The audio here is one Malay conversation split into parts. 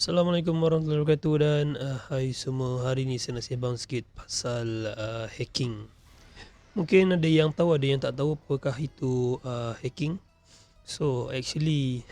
Assalamualaikum warahmatullahi wabarakatuh dan hai semua. Hari ni saya nak sembang sikit pasal hacking. Mungkin ada yang tahu, ada yang tak tahu apakah itu hacking. So actually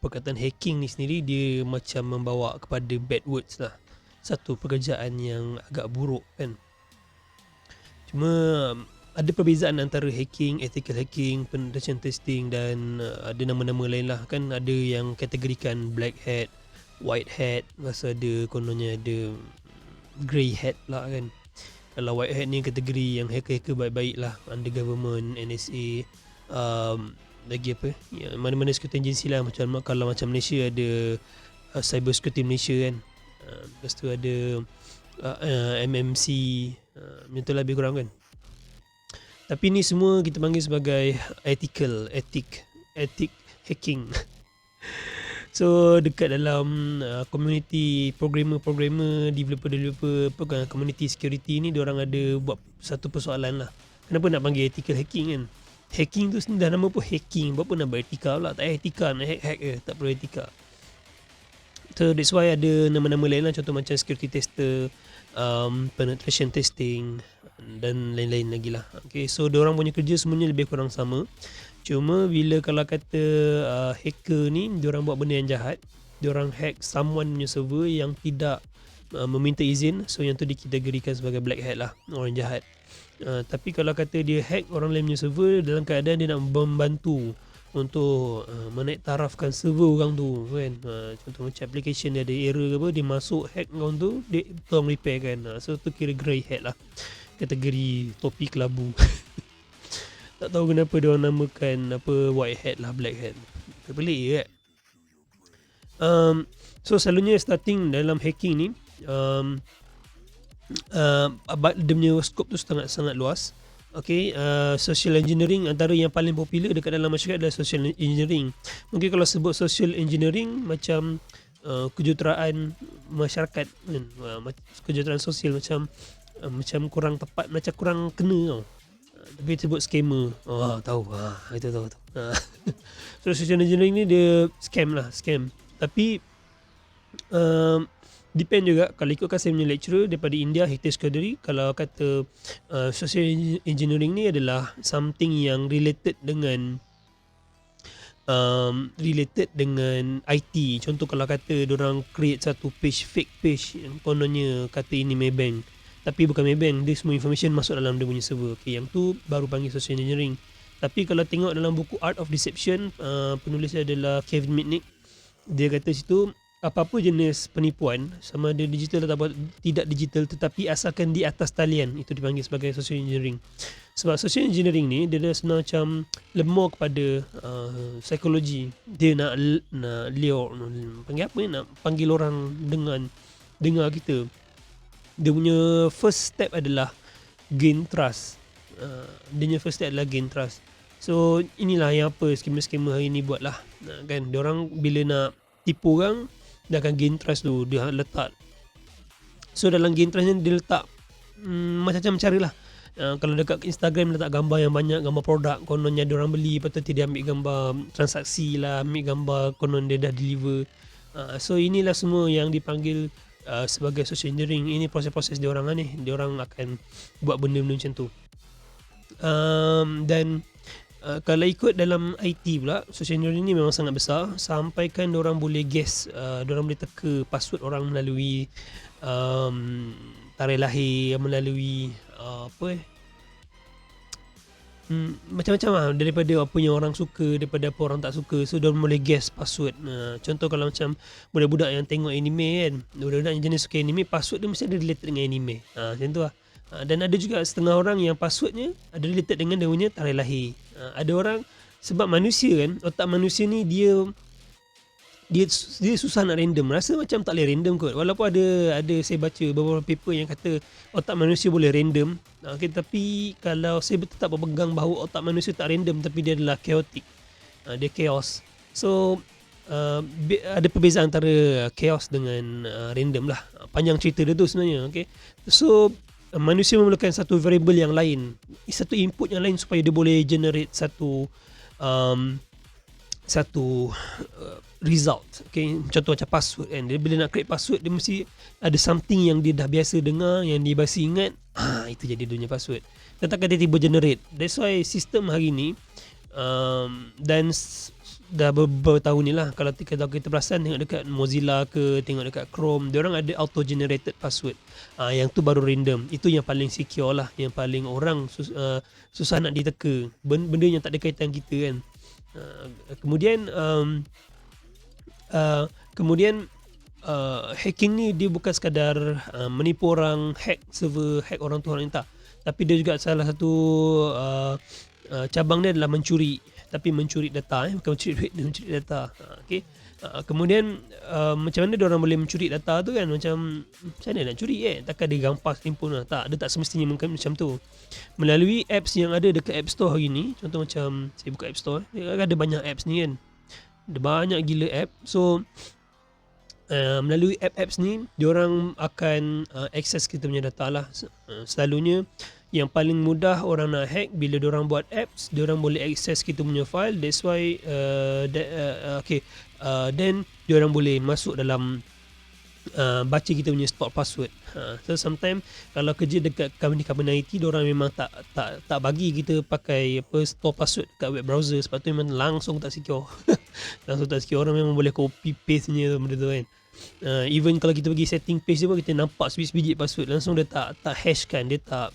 perkataan hacking ni sendiri dia macam membawa kepada bad words lah. Satu pekerjaan yang agak buruk kan. Cuma ada perbezaan antara hacking, ethical hacking, penetration testing dan ada nama-nama lain lah kan. Ada yang kategorikan black hat, white hat, rasa ada kononnya ada grey hat lah kan. Kalau white hat ni kategori yang hacker-hacker baik-baik lah, under government, NSA, lagi apa ya, mana-mana security agency lah. Macam kalau macam Malaysia ada Cyber Security Malaysia kan, lepas tu ada MMC, macam tu lah lebih kurang kan. Tapi ni semua kita panggil sebagai ethic hacking. So dekat dalam community programmer, developer, community security ni diorang ada buat satu persoalan lah. Kenapa nak panggil ethical hacking kan? Hacking tu dah nama pun hacking, buat apa nak beretika pula? Tak etika, nak hack je, tak perlu etika. So that's why ada nama-nama lain lah, contoh macam security tester, penetration testing dan lain-lain lagi lah. Okay, so diorang punya kerja semuanya lebih kurang sama. Cuma bila kalau kata hacker ni diorang buat benda yang jahat, diorang hack someone punya server yang tidak meminta izin, so yang tu dikategorikan sebagai black hat lah, orang jahat. Tapi kalau kata dia hack orang lain punya server dalam keadaan dia nak membantu untuk menaik tarafkan server orang tu kan, contoh macam application dia ada error ke apa, dia masuk hack orang tu, dia tolong repair kan. So tu kira grey hat lah, kategori topi kelabu. Tak tahu kenapa dia orang namakan apa white hat lah, black hat. Pelik je kan. So selalunya starting dalam hacking ni dia punya scope tu sangat luas. Okay, social engineering antara yang paling popular dekat dalam masyarakat adalah social engineering. Mungkin kalau sebut social engineering macam kejuruteraan masyarakat kan, kejuruteraan sosial macam kurang tepat, macam kurang kena tau. Tapi sebut scammer, tahu, itu tahu. So social engineering ni dia scam. Tapi depend juga. Kalau ikutkan saya punya lecturer daripada India, Hitesh Kadri, kalau kata social engineering ni adalah something yang related dengan IT. Contoh kalau kata diorang create satu fake page yang kononnya kata ini Maybank, tapi bukan Maybank, dia semua information masuk dalam dia punya server. Okay, yang tu baru panggil social engineering. Tapi kalau tengok dalam buku Art of Deception, penulis adalah Kevin Mitnick, dia kata situ apa-apa jenis penipuan, sama ada digital atau tidak digital, tetapi asalkan di atas talian, itu dipanggil sebagai social engineering. Sebab social engineering ni dia sebenarnya macam lemah kepada psikologi. Dia nak lure, panggil apa, nak panggil orang dengan dengar kita. Dia punya first step adalah gain trust. So inilah yang apa skamer-skamer hari ni buat lah, kan. Diorang bila nak tipu orang, dia akan gain trust tu, dia letak. So dalam gain trust ni dia letak macam-macam cara lah. Kalau dekat Instagram letak gambar yang banyak, gambar produk kononnya diorang beli, lepas tu dia ambil gambar transaksi lah, ambil gambar konon dia dah deliver. So inilah semua yang dipanggil sebagai social engineering. Ini proses-proses diorang lah ni. Diorang akan buat benda-benda macam tu. Dan kalau ikut dalam IT pula, social engineering ni memang sangat besar. Sampaikan diorang boleh guess, diorang boleh teka password orang melalui tarikh lahir, melalui macam-macam lah, daripada apa yang orang suka, daripada apa orang tak suka. So diorang boleh guess password. Contoh kalau macam budak-budak yang tengok anime kan, budak-budak yang jenis suka anime, password dia mesti ada related dengan anime, macam tu lah. Dan ada juga setengah orang yang passwordnya ada related dengan dia punya tarikh lahir. Ada orang, sebab manusia kan, otak manusia ni dia susah nak random. Rasa macam tak boleh random kot. Walaupun ada saya baca beberapa paper yang kata otak manusia boleh random. Okay, tapi kalau saya tetap berpegang bahawa otak manusia tak random, tapi dia adalah chaotic. Dia chaos. So ada perbezaan antara chaos dengan random lah. Panjang cerita dia tu sebenarnya. Okay. So manusia memerlukan satu variable yang lain, satu input yang lain supaya dia boleh generate satu result. Okay, contoh macam password kan, dia bila nak create password dia mesti ada something yang dia dah biasa dengar, yang dia biasa ingat, itu jadi dia punya password. Dia takkan dia tiba generate. That's why sistem hari ni dan dah beberapa tahun ni lah, kalau kita perasan tengok dekat Mozilla ke, tengok dekat Chrome, diorang ada auto generated password. Yang tu baru random. Itu yang paling secure lah, yang paling orang susah nak diteka, benda yang tak ada kaitan kita kan. Kemudian hacking ni dia bukan sekadar menipu orang, hack server, hack orang tu orang tak, tapi dia juga salah satu cabang dia adalah mencuri, tapi mencuri data, bukan mencuri duit, dia mencuri data. Okay. Kemudian macam mana dia orang boleh mencuri data tu kan, macam mana nak curi takkan dia gampas timpun lah. Tak, dia tak semestinya macam tu. Melalui apps yang ada dekat App Store hari ni, contoh macam saya buka App Store, dia ada banyak apps ni kan, ada banyak gila app. So melalui apps ni diorang akan access kita punya data lah. Selalunya yang paling mudah orang nak hack bila diorang buat apps, diorang boleh access kita punya file. That's why then diorang boleh masuk dalam baca kita punya stored password. So sometimes kalau kerja dekat company IT, diorang memang tak bagi kita pakai store password kat web browser, sebab tu memang langsung tak secure. Langsung tak secure. Orang memang boleh copy paste nya benda tu kan. Even kalau kita pergi setting page dia pun, kita nampak sebiji password, langsung dia tak hash kan, dia tak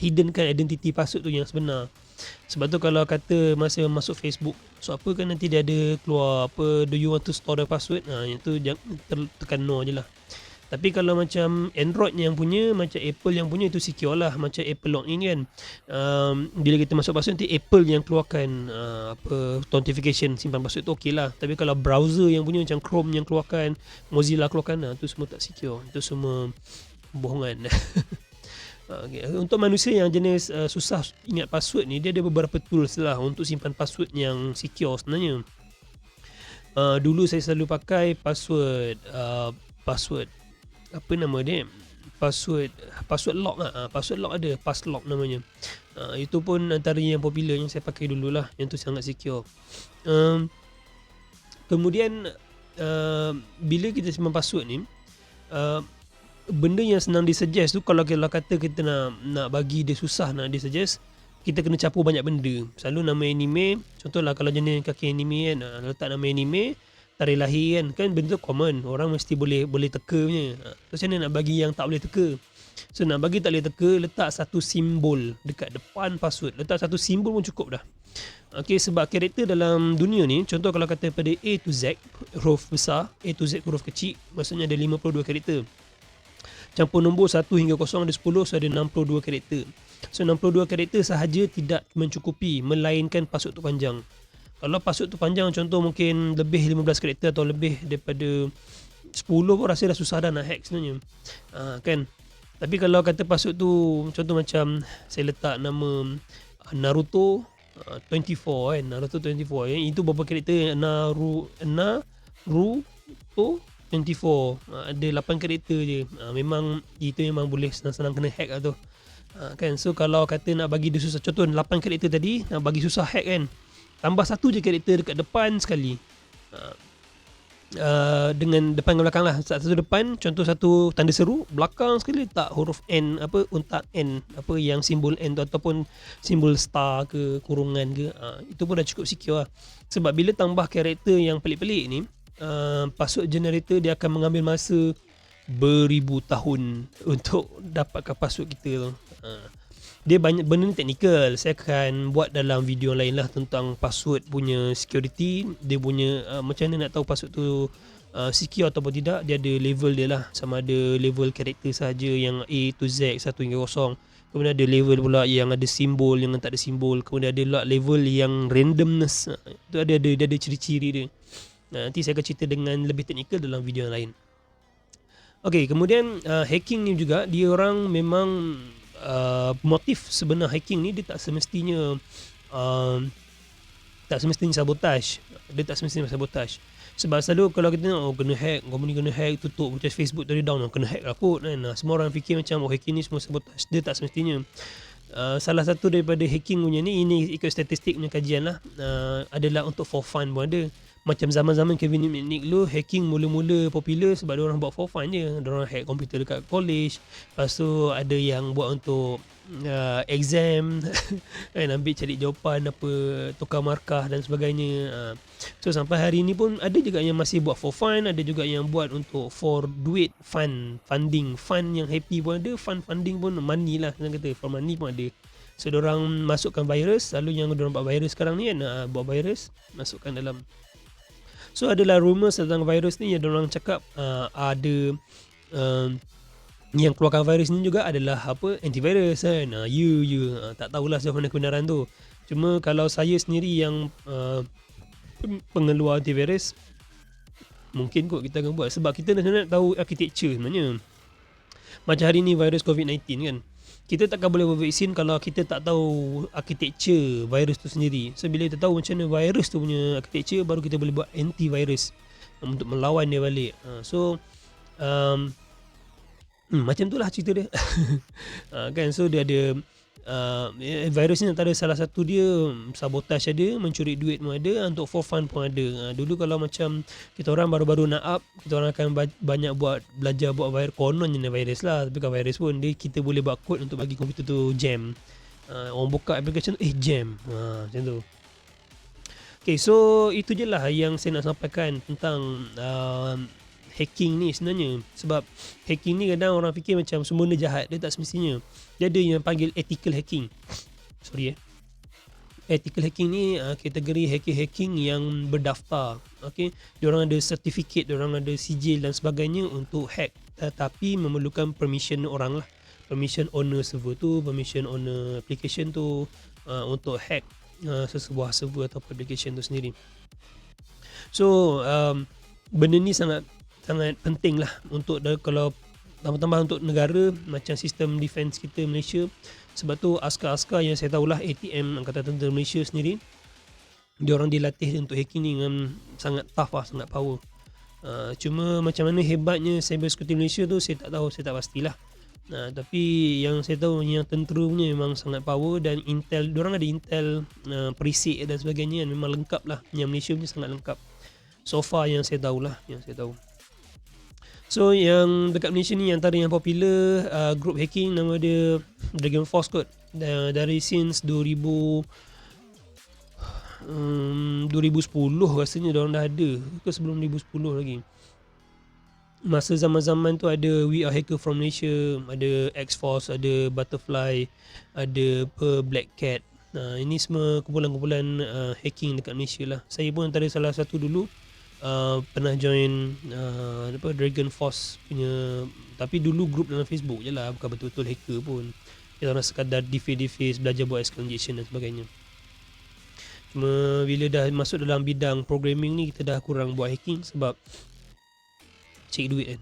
hidden kan identity password tu yang sebenar. Sebab tu kalau kata masa masuk Facebook, so apa kan nanti dia ada keluar apa, do you want to store the password, yang tu jangan tekan no je lah. Tapi kalau macam Android yang punya, macam Apple yang punya, itu secure lah. Macam Apple Login kan, bila kita masuk password nanti Apple yang keluarkan authentication, simpan password tu okey lah. Tapi kalau browser yang punya, macam Chrome yang keluarkan, Mozilla keluarkan, tu semua tak secure. Itu semua bohongan. Okay. Untuk manusia yang jenis susah ingat password ni, dia ada beberapa tools lah untuk simpan password yang secure sebenarnya. Dulu saya selalu pakai password apa nama dia, password lock lah. Password lock ada, passlock namanya. Itu pun antara yang popular yang saya pakai dululah, yang tu sangat secure. Kemudian bila kita simpan password ni, benda yang senang disuggest tu, kalau kata kita nak bagi dia susah nak disuggest, kita kena campur banyak benda. Selalu nama anime, contohlah kalau jenis kaki anime kan, letak nama anime, tarikh lahir kan benda tu common, orang mesti boleh teka punya. So macam mana nak bagi yang tak boleh teka? So nak bagi tak boleh teka, letak satu simbol dekat depan password. Letak satu simbol pun cukup dah. Okay, sebab karakter dalam dunia ni, contoh kalau kata pada A to Z huruf besar, A to Z huruf kecil, maksudnya ada 52 karakter. Campur nombor 1 hingga 0 ada 10, so ada 62 karakter. So 62 karakter sahaja tidak mencukupi, melainkan password tu panjang. Kalau password tu panjang, contoh mungkin lebih 15 karakter atau lebih daripada 10 pun rasa dah susah dah nak hack sebenarnya. Kan? Tapi kalau kata password tu, contoh macam saya letak nama Naruto 24 kan, Naruto 24 itu berapa karakter? Naruto 24, ada 8 karakter je. Memang itu memang boleh senang-senang kena hack lah tu. Kan? So kalau kata nak bagi dia susah, contoh 8 karakter tadi nak bagi susah hack kan, tambah satu je karakter dekat depan sekali, dengan depan dan belakang lah. Satu depan, contoh satu tanda seru, belakang sekali tak huruf N, untat N, yang simbol N tu, ataupun simbol star ke kurungan ke, itu pun dah cukup secure lah. Sebab bila tambah karakter yang pelik-pelik ni, password generator dia akan mengambil masa beribu tahun untuk dapatkan password kita tu. Dia banyak benda ni teknikal, saya akan buat dalam video lain lah tentang password punya security. Dia punya macam mana nak tahu password tu secure ataupun tidak. Dia ada level dia lah, sama ada level karakter sahaja yang A to Z 1 hingga 0, kemudian ada level pula yang ada simbol, yang tak ada simbol, kemudian ada pula level yang randomness. Itu ada ciri-ciri dia. Nanti saya akan cerita dengan lebih teknikal dalam video yang lain. Okay, kemudian hacking ni juga, dia orang memang motif sebenar hacking ni, dia tak semestinya sabotage. Dia tak semestinya sabotage. Sebab selalu kalau kita tengok, kena hack, company kena hack, tutup, macam Facebook tadi down, kena hack lah kot kan. Semua orang fikir macam hacking ni semua sabotage. Dia tak semestinya. salah satu daripada hacking punya ni, ini ikut statistik punya kajian lah, adalah untuk for fun pun ada. Macam zaman-zaman Kevin Mitnick dulu, hacking mula-mula popular sebab diorang buat for fun je. Diorang hack komputer dekat college. Lepas tu ada yang buat untuk exam kan, ambil cari jawapan apa, tukar markah dan sebagainya. So sampai hari ni pun ada juga yang masih buat for fun, ada juga yang buat untuk for duit, funding, fun yang happy pun ada, funding pun money lah, senang kata for money pun ada. So diorang masukkan virus, lalu yang diorang buat virus sekarang ni kan, buat virus masukkan dalam. So adalah rumours tentang virus ni yang diorang cakap ada yang keluarkan virus ni juga adalah apa, antivirus kan. Tak tahulah sejauh mana kebenaran tu. Cuma kalau saya sendiri yang pengeluar antivirus, mungkin kot kita akan buat, sebab kita nak tahu architecture sebenarnya. Macam hari ni virus COVID-19 kan, kita takkan boleh buat vaksin kalau kita tak tahu architecture virus tu sendiri. So bila kita tahu macam mana virus tu punya architecture, baru kita boleh buat antivirus untuk melawan dia balik. Macam tu lah cerita dia. Kan, so dia ada virus ni antara salah satu dia sabotage ada, mencuri duit pun ada, untuk for fun pun ada. Dulu kalau macam kita orang baru-baru nak up, kita orang akan banyak belajar buat virus, kononnya virus lah, tapi kan virus pun dia, kita boleh buat code untuk bagi komputer tu jam. Orang buka aplikasi tu jam, macam tu. Okay, so itu je lah yang saya nak sampaikan tentang hacking ni sebenarnya. Sebab hacking ni kadang orang fikir macam semua benda jahat, dia tak semestinya. Dia ada yang panggil ethical hacking. Ethical hacking ni kategori hacking yang berdaftar. Okay, diorang ada sertifikat, diorang ada sijil dan sebagainya untuk hack, tetapi memerlukan permission orang lah, permission owner server tu, permission owner application tu, untuk hack sesebuah server atau application tu sendiri. So benda ni sangat penting lah untuk kalau tambah-tambah untuk negara macam sistem defense kita Malaysia. Sebab tu askar-askar yang saya tahulah, ATM, Angkatan Tentera Malaysia sendiri, diorang dilatih untuk hacking ni dengan sangat tough lah, sangat power. Cuma macam mana hebatnya cyber security Malaysia tu saya tak tahu, saya tak pastilah. Tapi yang saya tahu yang tentera punya memang sangat power, dan intel, diorang ada intel, perisik dan sebagainya, memang lengkap lah. Yang Malaysia punya sangat lengkap so far yang saya tahulah, yang saya tahu. So yang dekat Malaysia ni antara yang popular group hacking, nama dia Dragon Force kot. Dari since 2010 rasanya diorang dah ada ke sebelum 2010 lagi. Masa zaman-zaman tu ada We Are Hacker from Malaysia, ada X-Force, ada Butterfly, ada Black Cat. Ini semua kumpulan-kumpulan hacking dekat Malaysia lah. Saya pun antara salah satu dulu pernah join Dragon Force punya, tapi dulu group dalam Facebook je lah, bukan betul-betul hacker pun. Kita orang sekadar deface, belajar buat SQL injection dan sebagainya. Cuma bila dah masuk dalam bidang programming ni, kita dah kurang buat hacking sebab cari duit kan.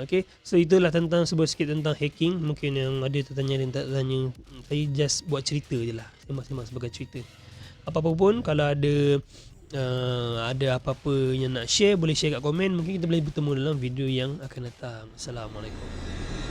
Okay, so itulah tentang sikit tentang hacking. Mungkin yang ada tertanya dan tak tanya, saya just buat cerita je lah, sembang-sembang sebagai cerita. Apa-apa pun, kalau ada apa-apa yang nak share, boleh share kat komen. Mungkin kita boleh bertemu dalam video yang akan datang. Assalamualaikum.